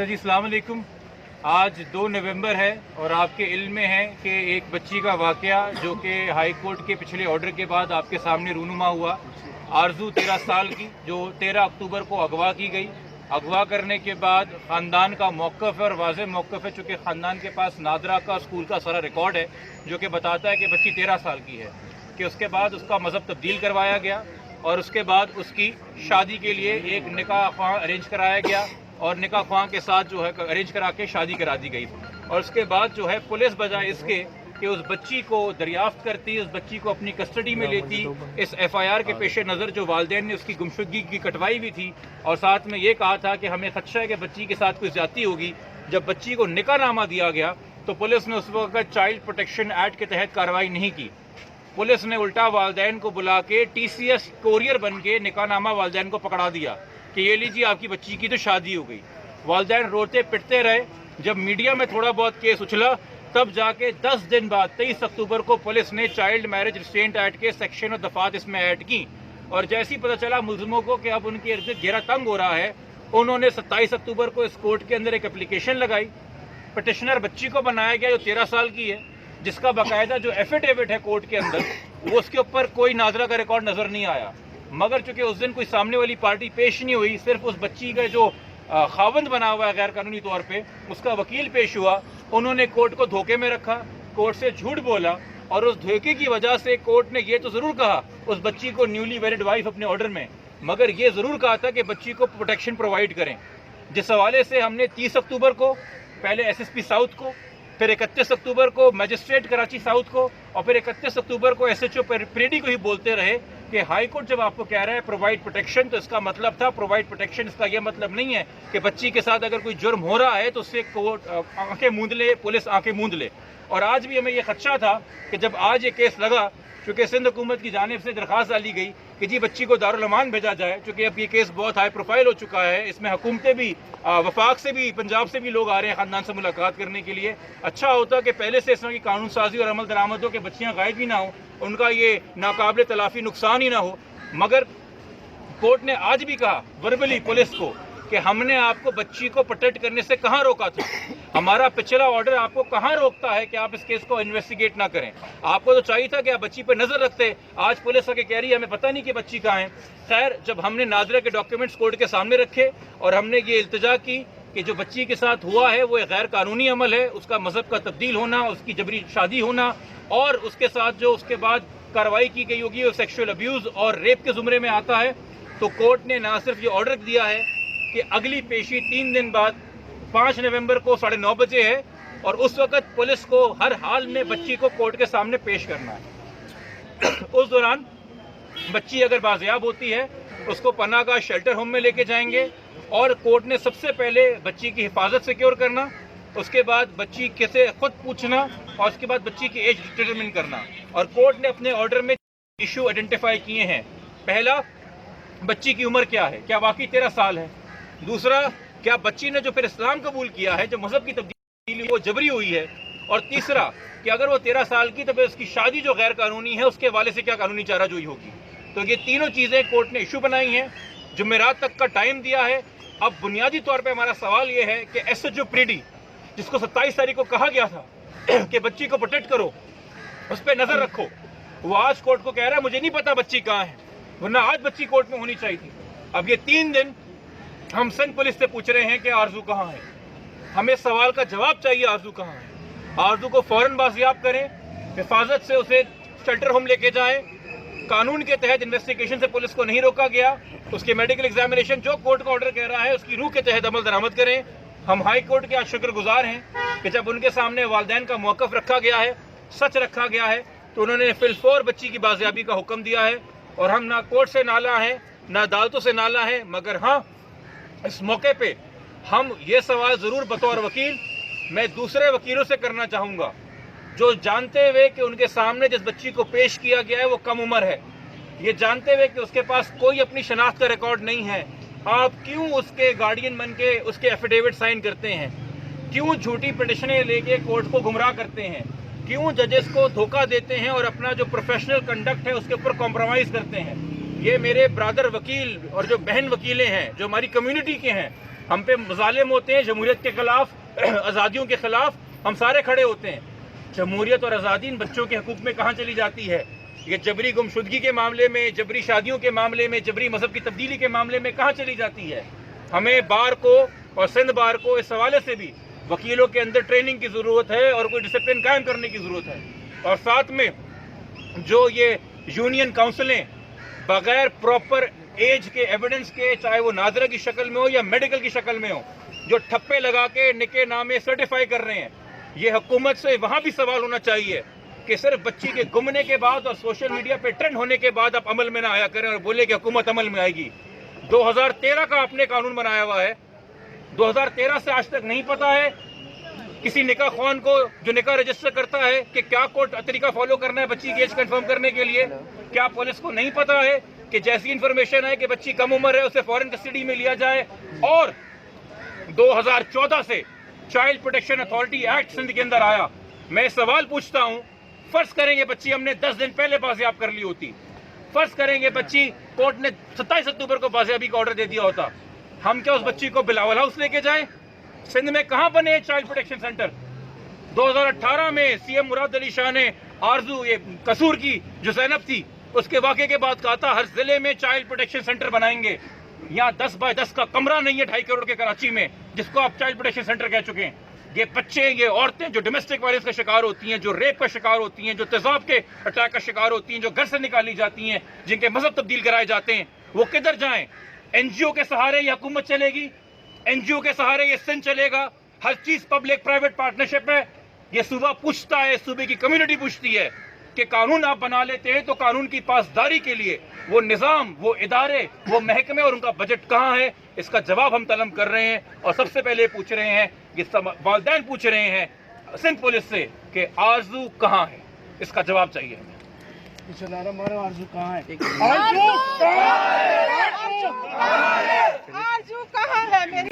Sir जी अस्सलाम वालेकुम। आज 2 नवंबर है और आपके इल्म में है कि एक बच्ची का वाक़या जो कि हाई कोर्ट के पिछले ऑर्डर के बाद आपके सामने रूनुमा हुआ। आरजू 13 साल की जो 13 अक्टूबर को अगवा की गई। अगवा करने के बाद ख़ानदान का मौक़िफ़ है और वाज़ेह मौक़िफ़ है, चूँकि ख़ानदान के पास नादरा का स्कूल का सारा रिकॉर्ड है जो कि बताता है कि बच्ची 13 साल की है, कि उसके बाद उसका मज़हब तब्दील करवाया गया और उसके बाद उसकी शादी के लिए एक निकाह ख्वाह अरेंज कराया गया और निकाह ख्वाह के साथ जो है अरेंज करा के शादी करा दी गई। और उसके बाद जो है पुलिस बजाय इसके कि उस बच्ची को दरियाफ्त करती, उस बच्ची को अपनी कस्टडी में लेती, इस FIR के पेश नज़र जो वालिदैन ने उसकी गुमशुदगी की कटवाई भी थी और साथ में ये कहा था कि हमें खदशा है कि बच्ची के साथ कोई ज़्यादती होगी। जब बच्ची को निकाहनामा दिया गया तो पुलिस ने उस वक्त चाइल्ड प्रोटेक्शन एक्ट के तहत कार्रवाई नहीं की। पुलिस ने उल्टा वालिदैन को बुला के TCS कोरियर बन के निकाहनामा वालिदैन को पकड़ा दिया कि ये लीजिए आपकी बच्ची की तो शादी हो गई। वालिदैन रोते पिटते रहे। जब मीडिया में थोड़ा बहुत केस उछला तब जाके 10 दिन बाद 23 अक्टूबर को पुलिस ने चाइल्ड मैरिज रिस्ट्रेंट एक्ट के सेक्शन और दफात इसमें ऐड की और जैसे ही पता चला मुलजिमों को कि अब उनके इर्द घेरा तंग हो रहा है, उन्होंने 27 अक्टूबर को इस कोर्ट के अंदर एक एप्लीकेशन लगाई। पटिशनर बच्ची को बनाया गया जो 13 साल की है, जिसका बाकायदा जो एफिडेविट है कोर्ट के अंदर वो उसके ऊपर कोई नाजरा का रिकॉर्ड नज़र नहीं आया। मगर चूंकि उस दिन कोई सामने वाली पार्टी पेश नहीं हुई, सिर्फ उस बच्ची का जो खावंद बना हुआ है गैर कानूनी तौर पे उसका वकील पेश हुआ। उन्होंने कोर्ट को धोखे में रखा, कोर्ट से झूठ बोला और उस धोखे की वजह से कोर्ट ने ये तो ज़रूर कहा उस बच्ची को न्यूली मैरिड वाइफ अपने ऑर्डर में, मगर ये ज़रूर कहा था कि बच्ची को प्रोटेक्शन प्रोवाइड करें। जिस हवाले से हमने 30 अक्टूबर को पहले SSP साउथ को, फिर 31 अक्टूबर को मजिस्ट्रेट कराची साउथ को और फिर 31 अक्टूबर को SHO परेडी को ही बोलते रहे कि हाई कोर्ट जब आपको कह रहा है प्रोवाइड प्रोटेक्शन तो इसका मतलब था प्रोवाइड प्रोटेक्शन। इसका यह मतलब नहीं है कि बच्ची के साथ अगर कोई जुर्म हो रहा है तो उससे कोर्ट आंखें मूंद ले, पुलिस आंखें मूंद ले। और आज भी हमें यह खदशा था कि जब आज ये केस लगा, चूँकि सिंध हुकूमत की जानिब से दरख्वास्त डाली गई कि जी बच्ची को दारुल अमान भेजा जाए, चूँकि अब ये केस बहुत हाई प्रोफाइल हो चुका है, इसमें हुकूमतें भी वफाक से भी पंजाब से भी लोग आ रहे हैं ख़ानदान से मुलाकात करने के लिए। अच्छा होता कि पहले से इस तरह की कानून साजी और अमल दरामद हो कि बच्चियाँ गायब ही ना हो, उनका ये नाकाबिल तलाफ़ी नुकसान ही ना हो। मगर कोर्ट ने आज भी कहा वर्बली पुलिस को कि हमने आपको बच्ची को प्रोटेक्ट करने से कहाँ रोका था, हमारा पिछला ऑर्डर आपको कहाँ रोकता है कि आप इस केस को इन्वेस्टिगेट ना करें। आपको तो चाहिए था कि आप बच्ची पर नज़र रखते। आज पुलिस आके कह रही है हमें पता नहीं कि बच्ची कहाँ है। खैर, जब हमने नादरा के डॉक्यूमेंट्स कोर्ट के सामने रखे और हमने ये इल्तिजा की कि जो बच्ची के साथ हुआ है वो एक गैर कानूनी अमल है, उसका मज़हब का तब्दील होना, उसकी जबरी शादी होना और उसके साथ जो उसके बाद कार्रवाई की गई होगी वो सेक्शुअल अब्यूज़ और रेप के ज़ुमरे में आता है, तो कोर्ट ने ना सिर्फ ये ऑर्डर दिया है कि अगली पेशी 3 दिन बाद 5 नवंबर को 9:30 बजे है और उस वक़्त पुलिस को हर हाल में बच्ची को कोर्ट के सामने पेश करना है। उस दौरान बच्ची अगर बाजियाब होती है उसको पनाह का शेल्टर होम में लेके जाएंगे और कोर्ट ने सबसे पहले बच्ची की हिफाजत सिक्योर करना, उसके बाद बच्ची के से खुद पूछना और उसके बाद बच्ची की एज डिटरमिन करना। और कोर्ट ने अपने ऑर्डर में इशू आइडेंटिफाई किए हैं। पहला, बच्ची की उम्र क्या है, क्या वाकई 13 साल है। दूसरा, क्या बच्ची ने जो फिर इस्लाम कबूल किया है, जो मज़हब की तब्दीली वो जबरी हुई है। और तीसरा कि अगर वो 13 साल की तो फिर उसकी शादी जो गैर कानूनी है उसके हवाले से क्या कानूनी चाराजोई होगी। तो ये तीनों चीज़ें कोर्ट ने इशू बनाई हैं, जुमेरात तक का टाइम दिया है। अब बुनियादी तौर पर हमारा सवाल ये है कि SHO परेडी जिसको 27 तारीख को कहा गया था कि बच्ची को प्रोटेक्ट करो, उस पर नज़र रखो, वो आज कोर्ट को कह रहा है मुझे नहीं पता बच्ची कहाँ है, वरना आज बच्ची कोर्ट में होनी चाहिए थी। अब ये 3 दिन हम सिंध पुलिस से पूछ रहे हैं कि आरजू कहाँ है। हमें सवाल का जवाब चाहिए, आरजू कहाँ है। आरजू को फौरन बाजियाब करें, हिफाजत से उसे शेल्टर होम लेके जाएं। कानून के तहत इन्वेस्टिगेशन से पुलिस को नहीं रोका गया, उसके मेडिकल एग्जामिनेशन जो कोर्ट का ऑर्डर कह रहा है उसकी रूह के तहत अमल दरामद करें। हम हाई कोर्ट के आज शुक्रगुजार हैं कि जब उनके सामने वालिदैन का मौक़िफ़ रखा गया है, सच रखा गया है, तो उन्होंने फिलफौर बच्ची की बाजियाबी का हुक्म दिया है। और हम ना कोर्ट से नाला है ना अदालतों से नाला है, मगर हाँ इस मौके पे हम ये सवाल ज़रूर बतौर वकील मैं दूसरे वकीलों से करना चाहूँगा जो जानते हुए कि उनके सामने जिस बच्ची को पेश किया गया है वो कम उम्र है, ये जानते हुए कि उसके पास कोई अपनी शनाख्त का रिकॉर्ड नहीं है, आप क्यों उसके गार्डियन बन के उसके एफिडेविट साइन करते हैं, क्यों झूठी पिटिशनें लेके कोर्ट को गुमराह करते हैं, क्यों जजेस को धोखा देते हैं और अपना जो प्रोफेशनल कंडक्ट है उसके ऊपर कॉम्प्रोमाइज़ करते हैं। ये मेरे ब्रदर वकील और जो बहन वकीलें हैं जो हमारी कम्युनिटी के हैं ہم پہ مظالم ہوتے ہیں جمہوریت کے خلاف, آزادیوں کے خلاف ہم سارے کھڑے ہوتے ہیں. جمہوریت اور آزادی ان بچوں کے حقوق میں کہاں چلی جاتی ہے؟ یہ جبری گمشدگی کے معاملے میں, جبری شادیوں کے معاملے میں, جبری مذہب کی تبدیلی کے معاملے میں کہاں چلی جاتی ہے؟ ہمیں بار کو اور سندھ بار کو اس حوالے سے بھی وکیلوں کے اندر ٹریننگ کی ضرورت ہے اور کوئی ڈسپلن قائم کرنے کی ضرورت ہے. اور ساتھ میں جو یہ یونین کاؤنسلیں بغیر پراپر ایج کے ایویڈنس کے, چاہے وہ ناظرہ کی شکل میں ہو یا میڈیکل کی شکل میں ہو, جو ٹھپے لگا کے نکاح نامے سرٹیفائی کر رہے ہیں, یہ حکومت سے وہاں بھی سوال ہونا چاہیے کہ صرف بچی کے گمنے کے بعد اور سوشل میڈیا پہ ٹرینڈ ہونے کے بعد آپ عمل میں نہ آیا کریں اور بولے کہ حکومت عمل میں آئے گی. 2013 کا آپ نے قانون بنایا ہوا ہے, 2013 سے آج تک نہیں پتا ہے کسی نکاح خوان کو جو نکاح رجسٹر کرتا ہے کہ کیا کوڈ طریقہ فالو کرنا ہے بچی کی ایج کنفرم کرنے کے لیے؟ کیا پولیس کو نہیں پتا ہے کہ جیسی انفارمیشن ہے کہ بچی کم عمر ہے اسے فورن کسٹڈی میں لیا جائے؟ اور 2014 سے child protection authority act Sindh کے اندر آیا. میں سوال پوچھتا ہوں, فرض کریں گے بچی ہم نے 10 دن پہلے بازیاب کر لی ہوتی, فرض کریں گے بچی کورٹ نے 27 اکتوبر کو بازیابی کا آرڈر دے دیا ہوتا, ہم کیا اس بچی کو بلاول ہاؤس لے کے جائیں؟ سندھ میں کہاں بنے چائلڈ پروٹیکشن سینٹر؟ 2018 میں سی ایم مراد علی شاہ نے آرزو یہ قصور کی جو زینب تھی اس کے واقعے کے بعد کہا تھا ہر ضلع میں چائلڈ پروٹیکشن سینٹر بنائیں گے. یہاں 10 بائی 10 کا کمرہ نہیں ہے 2.5 کروڑ کے کراچی میں جس کو آپ چائلڈ پروٹیکشن سینٹر کہہ چکے ہیں. یہ بچے, یہ عورتیں جو ڈومیسٹک وائلنس کا شکار ہوتی ہیں, جو ریپ کا شکار ہوتی ہیں, جو تیزاب کے اٹیک کا شکار ہوتی ہیں, جو گھر سے نکالی جاتی ہیں, جن کے مذہب تبدیل کرائے جاتے ہیں, وہ کدھر جائیں؟ این جی او کے سہارے یہ حکومت چلے گی, این جی او کے سہارے یہ سندھ چلے گا, ہر چیز پبلک پرائیویٹ پارٹنرشپ ہے. یہ صوبہ پوچھتا ہے, صوبے کی کمیونٹی پوچھتی ہے کہ قانون آپ بنا لیتے ہیں تو قانون کی پاسداری کے لیے وہ نظام, وہ ادارے, وہ محکمے اور ان کا بجٹ کہاں ہے؟ اس کا جواب ہم طلب کر رہے ہیں. اور سب سے پہلے پوچھ رہے ہیں, یہ والدین پوچھ رہے ہیں سندھ پولیس سے کہ آرزو کہاں ہے, اس کا جواب چاہیے ہمیں. آرزو کہاں ہے؟ آرزو کہاں ہے میری